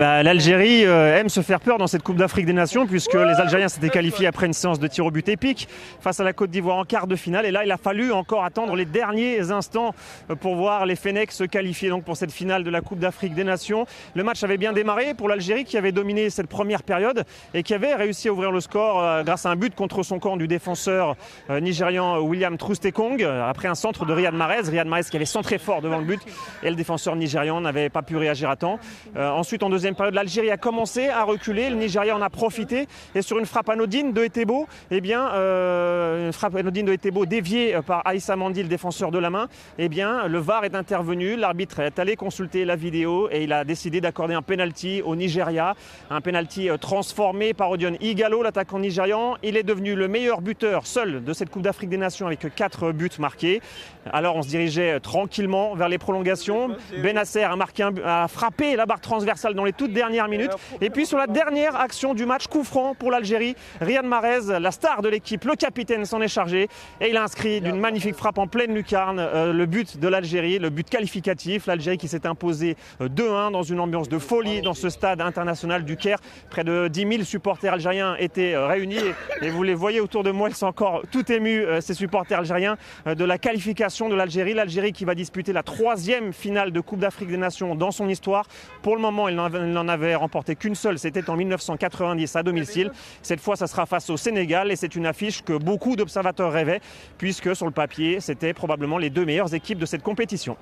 L'Algérie aime se faire peur dans cette Coupe d'Afrique des Nations puisque les Algériens s'étaient qualifiés après une séance de tir au but épique face à la Côte d'Ivoire en quart de finale. Et là, il a fallu encore attendre les derniers instants pour voir les Fennecs se qualifier donc pour cette finale de la Coupe d'Afrique des Nations. Le match avait bien démarré pour l'Algérie qui avait dominé cette première période et qui avait réussi à ouvrir le score grâce à un but contre son camp du défenseur nigérian William Troost-Ekong après un centre de Riyad Mahrez. Riyad Mahrez qui avait centré fort devant le but et le défenseur nigérian n'avait pas pu réagir à temps. Ensuite, en deuxième période, l'Algérie a commencé à reculer, le Nigeria en a profité et sur une frappe anodine de Etebo, une frappe anodine de Etebo déviée par Aïssa Mandi, le défenseur de la main, le VAR est intervenu, l'arbitre est allé consulter la vidéo et il a décidé d'accorder un penalty au Nigeria, un penalty transformé par Odion Ighalo, l'attaquant nigérian. Il est devenu le meilleur buteur seul de cette Coupe d'Afrique des Nations avec 4 buts marqués. Alors on se dirigeait tranquillement vers les prolongations. Benasser a frappé la barre transversale dans les toutes dernières minutes. Et puis sur la dernière action du match, coup franc pour l'Algérie, Riyad Mahrez, la star de l'équipe, le capitaine s'en est chargé et il a inscrit d'une magnifique frappe en pleine lucarne le but de l'Algérie, le but qualificatif. L'Algérie qui s'est imposée 2-1 dans une ambiance de folie dans ce stade international du Caire. Près de 10 000 supporters algériens étaient réunis et vous les voyez autour de moi, ils sont encore tout émus, ces supporters algériens, de la qualification de l'Algérie. L'Algérie qui va disputer la 3e finale de Coupe d'Afrique des Nations dans son histoire. Pour le moment, il n'en avait remporté qu'une seule, c'était en 1990 à domicile. Cette fois, ça sera face au Sénégal et c'est une affiche que beaucoup d'observateurs rêvaient puisque sur le papier, c'était probablement les 2 meilleures équipes de cette compétition.